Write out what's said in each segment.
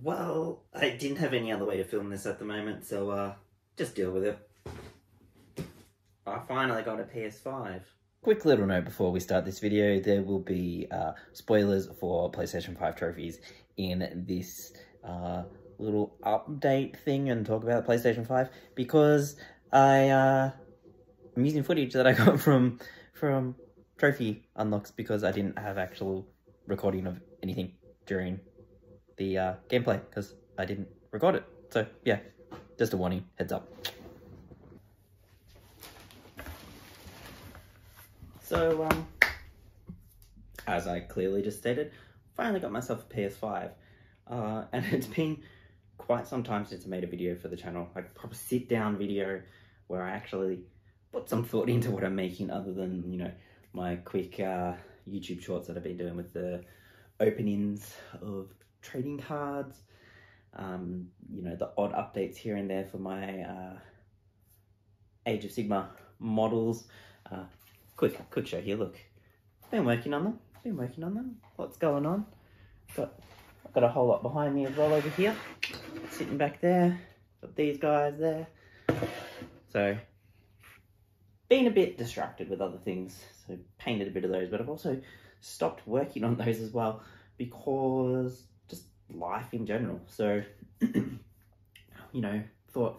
Well, I didn't have any other way to film this at the moment, so just deal with it. I finally got a PS5. Quick little note before we start this video, there will be spoilers for PlayStation 5 trophies in this little update thing and talk about PlayStation 5 because I'm using footage that I got from trophy unlocks because I didn't have actual recording of anything during the gameplay because I didn't record it. So yeah, just a warning, heads up. So as I clearly just stated, finally got myself a PS5 and it's been quite some time since I made a video for the channel, like a proper sit down video where I actually put some thought into what I'm making other than, you know, my quick YouTube shorts that I've been doing with the openings of trading cards, you know, the odd updates here and there for my Age of Sigma models. Quick show here, look. Been working on them, What's going on? I've got a whole lot behind me as well over here. Sitting back there. Got these guys there. So, been a bit distracted with other things. So, painted a bit of those, but I've also stopped working on those as well because just life in general. So, you know, thought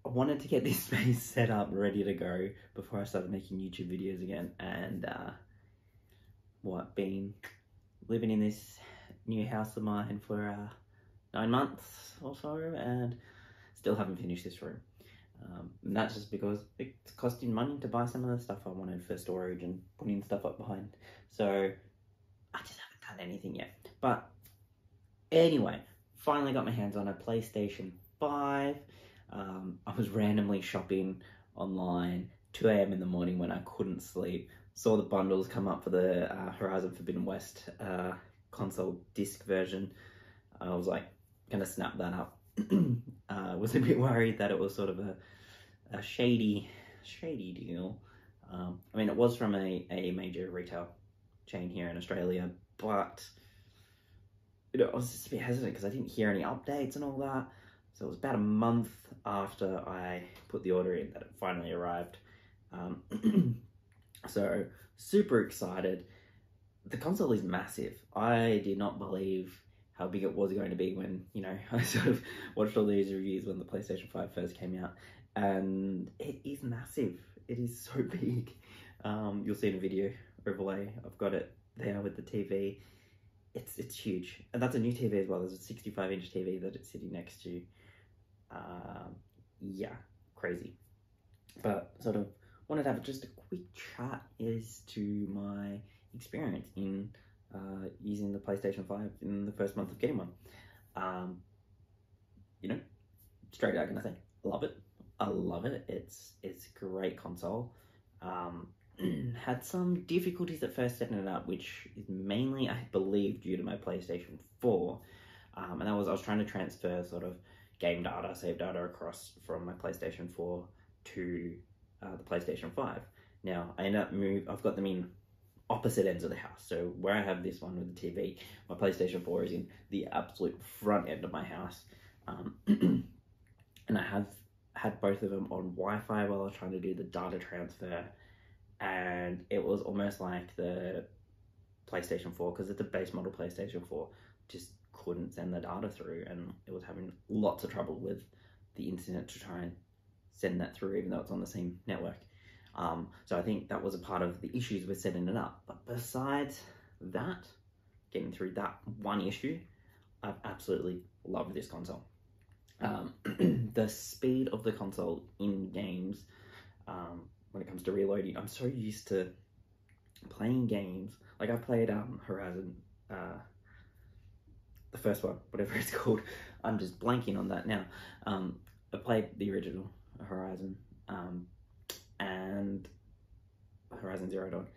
I wanted to get this space set up, ready to go before I started making YouTube videos again. And been living in this new house of mine for 9 months or so, and still haven't finished this room. And that's just because it's costing money to buy some of the stuff I wanted for storage and putting stuff up behind. So I just haven't done anything yet. But anyway, finally got my hands on a PlayStation 5. I was randomly shopping online 2 AM in the morning when I couldn't sleep. Saw the bundles come up for the Horizon Forbidden West console disc version. I was like, gonna snap that up. Was a bit worried that it was sort of a shady deal. I mean, it was from a major retail chain here in Australia, but you know, I was just a bit hesitant because I didn't hear any updates and all that. So it was about a month after I put the order in that it finally arrived. So super excited. The console is massive. I did not believe how big it was going to be when, you know, I sort of watched all these reviews when the PlayStation 5 first came out, and it is massive. It is so big. You'll see in a video overlay. I've got it there with the TV. It's huge, and that's a new TV as well. There's a 65-inch TV that it's sitting next to. Yeah, crazy. But sort of wanted to have just a quick chat as to my experience in using the PlayStation 5 in the first month of getting one. You know, straight out gonna say, love it. I love it. It's a great console. Had some difficulties at first setting it up, which is mainly, I believe, due to my PlayStation 4. And that was, I was trying to transfer sort of game data, save data across from my PlayStation 4 to the PlayStation 5. Now, I ended up I've got them in opposite ends of the house. So where I have this one with the TV, my PlayStation 4 is in the absolute front end of my house. And I have had both of them on Wi-Fi while I was trying to do the data transfer. And it was almost like the PlayStation 4, because it's a base model PlayStation 4, just couldn't send the data through, and it was having lots of trouble with the internet to try and send that through, even though it's on the same network. So I think that was a part of the issues with setting it up. But besides that, getting through that one issue, I've absolutely loved this console. The speed of the console in games, when it comes to reloading, I'm so used to playing games. Like I've played Horizon, the first one, whatever it's called. I'm just blanking on that now. I played the original Horizon, and Horizon Zero Dawn,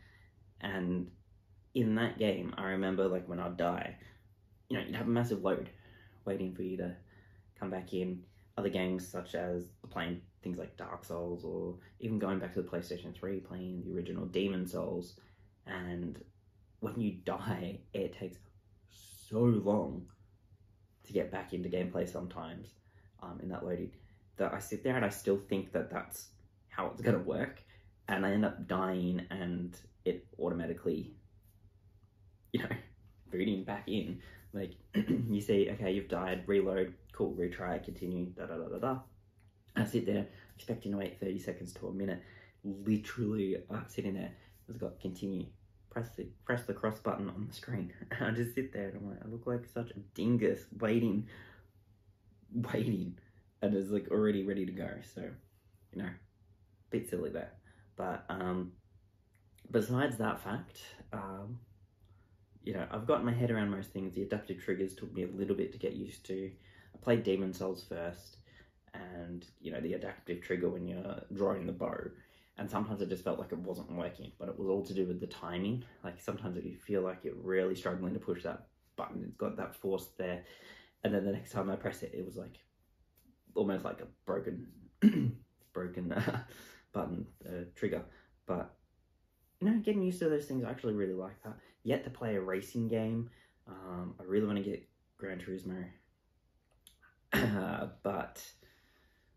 and in that game, I remember like when I'd die, you know, you'd have a massive load waiting for you to come back in. Other games such as playing things like Dark Souls, or even going back to the PlayStation 3, playing the original Demon Souls, and when you die, it takes so long to get back into gameplay sometimes in that loading, that I sit there and I still think that that's how it's going to work, and I end up dying and it automatically, you know, booting back in. Like, you see, okay, you've died, reload, cool, retry, continue, da-da-da-da-da. I sit there expecting to wait 30 seconds to a minute. Literally, I'm sitting there, it's got continue. Press the cross button on the screen. I just sit there and I'm like, I look like such a dingus waiting, and it's like already ready to go. So, you know, bit silly there. But besides that fact, you know, I've gotten my head around most things. The adaptive triggers took me a little bit to get used to. I played Demon Souls first, and you know, the adaptive trigger when you're drawing the bow, and sometimes it just felt like it wasn't working, but it was all to do with the timing. Like sometimes you feel like you're really struggling to push that button, it's got that force there, and then the next time I press it, it was like almost like a broken button trigger. But you know, getting used to those things, I actually really like that. Yet to play a racing game. I really want to get Gran Turismo, but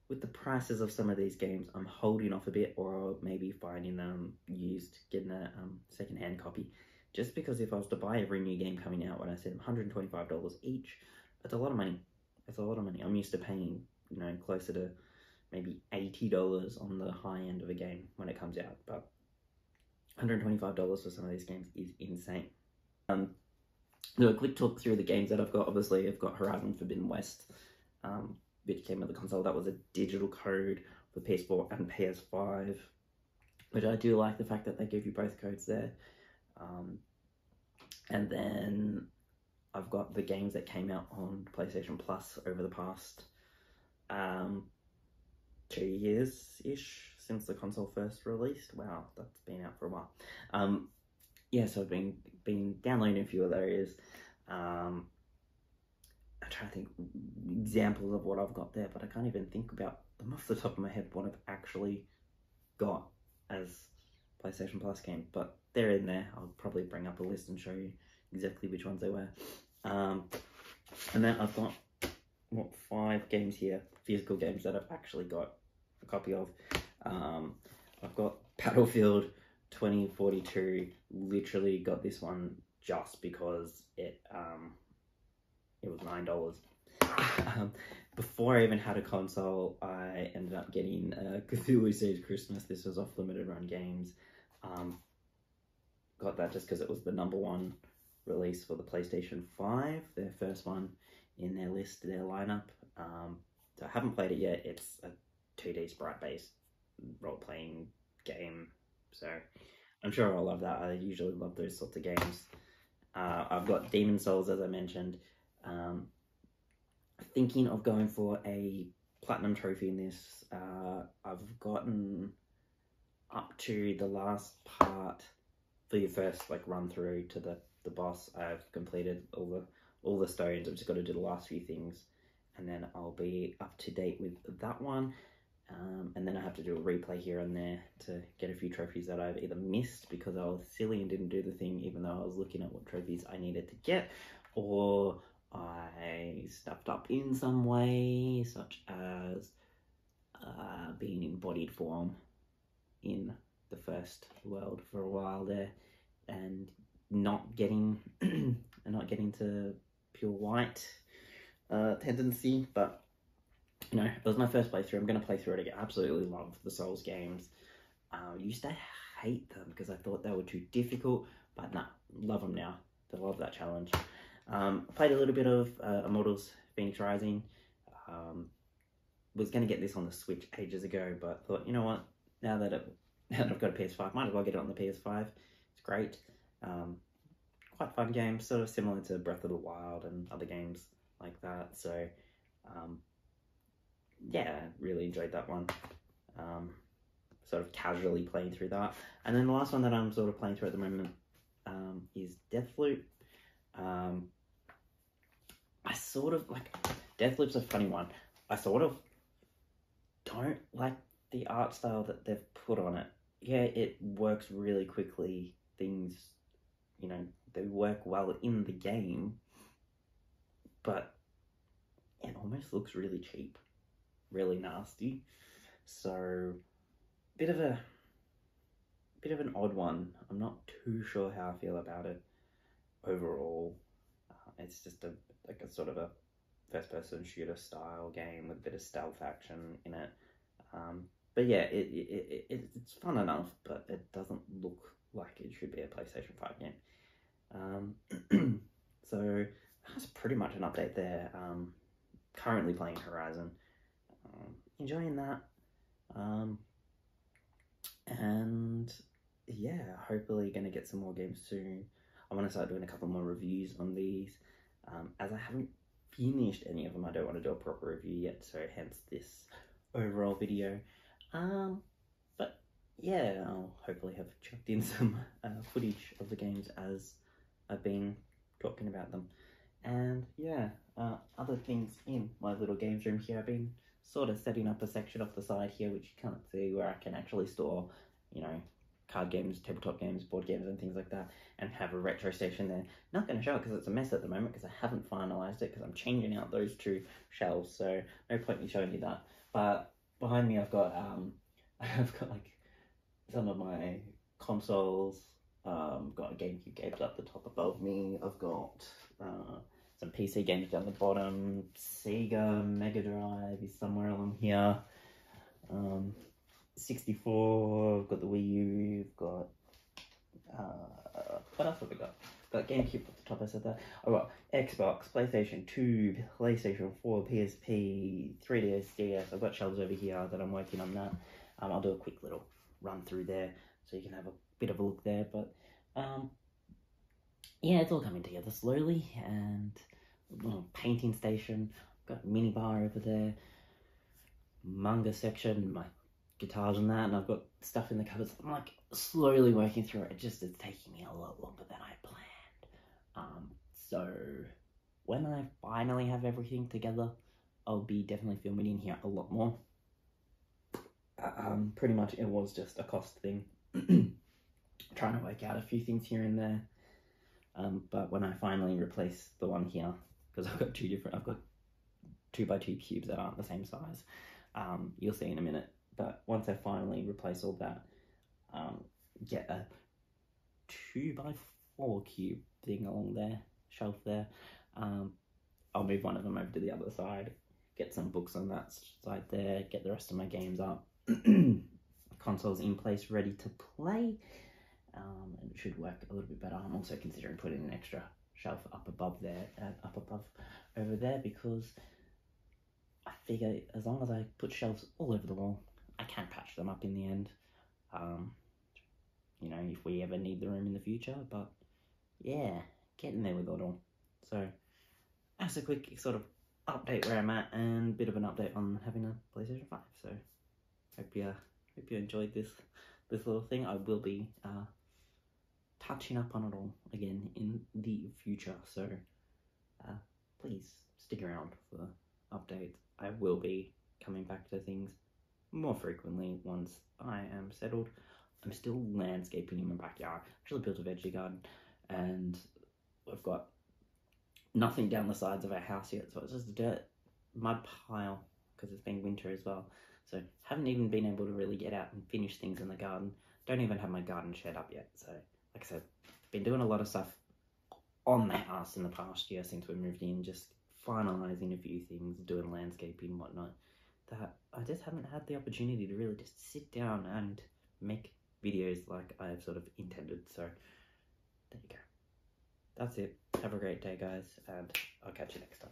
with the prices of some of these games, I'm holding off a bit, or maybe finding them used, getting a second-hand copy. Just because if I was to buy every new game coming out, when I said $125 each, that's a lot of money. That's a lot of money. I'm used to paying, you know, closer to maybe $80 on the high end of a game when it comes out. But $125 for some of these games is insane. Do a quick talk through the games that I've got. Obviously, I've got Horizon Forbidden West, which came with the console. That was a digital code for PS4 and PS5, which I do like the fact that they give you both codes there. And then I've got the games that came out on PlayStation Plus over the past 2 years-ish since the console first released. Wow, that's been out for a while. Yeah, so I've been downloading a few of those. I'm trying to think examples of what I've got there, but I can't even think about them off the top of my head what I've actually got as PlayStation Plus games, but they're in there. I'll probably bring up a list and show you exactly which ones they were. And then I've got, what, 5 games here, physical games that I've actually got a copy of. I've got Battlefield 2042, literally got this one just because it was $9. Before I even had a console, I ended up getting Cthulhu Saves Christmas. This was off Limited Run Games. Got that just because it was the #1 release for the PlayStation 5, their first one in their list, their lineup. So I haven't played it yet. It's a 2D sprite-based role-playing game, so I'm sure I'll love that. I usually love those sorts of games. I've got Demon Souls, as I mentioned. Thinking of going for a platinum trophy in this. I've gotten up to the last part for your first like run through to the boss. I've completed all the stones. I've just got to do the last few things, and then I'll be up to date with that one. And then I have to do a replay here and there to get a few trophies that I've either missed because I was silly and didn't do the thing even though I was looking at what trophies I needed to get, or I stuffed up in some way, such as being in bodied form in the first world for a while there, and not getting to pure white tendency. But you know, it was my first playthrough. I'm going to play through it again. I absolutely love the Souls games. I used to hate them because I thought they were too difficult, but nah, love them now. I love that challenge. Played a little bit of Immortals Phoenix Rising. Was going to get this on the Switch ages ago, but thought, you know what, now that I've got a PS5, might as well get it on the PS5. It's great. Quite fun game, sort of similar to Breath of the Wild and other games like that. So, yeah, really enjoyed that one. Sort of casually playing through that. And then the last one that I'm sort of playing through at the moment is Deathloop. I sort of like, Deathloop's a funny one. I sort of don't like the art style that they've put on it. Yeah, it works really quickly. Things, you know, they work well in the game, but almost looks really cheap, really nasty. So bit of an odd one. I'm not too sure how I feel about it overall. It's just a sort of a first-person shooter style game with a bit of stealth action in it. But yeah, it's fun enough, but it doesn't look like it should be a PlayStation 5 game. So that's pretty much an update there. Currently playing Horizon, enjoying that, and yeah, hopefully gonna get some more games soon. I want to start doing a couple more reviews on these, as I haven't finished any of them. I don't want to do a proper review yet, so hence this overall video. But yeah, I'll hopefully have chucked in some footage of the games as I've been talking about them. And yeah, other things in my little games room here, I've been sort of setting up a section off the side here, which you can't see, where I can actually store, you know, card games, tabletop games, board games and things like that, and have a retro station there. Not going to show it because it's a mess at the moment, because I haven't finalised it, because I'm changing out those two shelves, so no point in showing you that. But behind me I've got like some of my consoles. Got a GameCube games up the top above me. I've got some PC games down the bottom. Sega Mega Drive is somewhere along here. 64, I've got the Wii U, I've got, what else have we got? Got GameCube at the top, I said that. I've got Xbox, PlayStation 2, PlayStation 4, PSP, 3DS, DS. I've got shelves over here that I'm working on that. I'll do a quick little run through there so you can have a bit of a look there, but yeah, it's all coming together slowly. And a little painting station, got a mini bar over there, manga section, my guitars and that, and I've got stuff in the cupboards. I'm like slowly working through it. It's taking me a lot longer than I planned. So when I finally have everything together, I'll be definitely filming in here a lot more. Pretty much it was just a cost thing. Trying to work out a few things here and there. But when I finally replace the one here, because I've got I've got 2x2 cubes that aren't the same size. You'll see in a minute. But once I finally replace all that, get a 2x4 cube thing along there, shelf there, I'll move one of them over to the other side, get some books on that side there, get the rest of my games up, consoles in place, ready to play, and it should work a little bit better. I'm also considering putting an extra shelf up above there, over there, because I figure as long as I put shelves all over the wall, I can patch them up in the end, you know, if we ever need the room in the future. But yeah, getting there with it all. So that's a quick sort of update where I'm at, and a bit of an update on having a PlayStation 5. So hope you enjoyed this little thing. I will be touching up on it all again in the future, so please stick around for updates. I will be coming back to things more frequently once I am settled. I'm still landscaping in my backyard. Actually built a veggie garden, and I've got nothing down the sides of our house yet, so it's just a dirt mud pile because it's been winter as well. So haven't even been able to really get out and finish things in the garden. Don't even have my garden shed up yet. So like I said, been doing a lot of stuff on the house in the past year since we moved in, just finalising a few things, doing landscaping and whatnot, that I just haven't had the opportunity to really just sit down and make videos like I have sort of intended. So there you go. That's it. Have a great day, guys, and I'll catch you next time.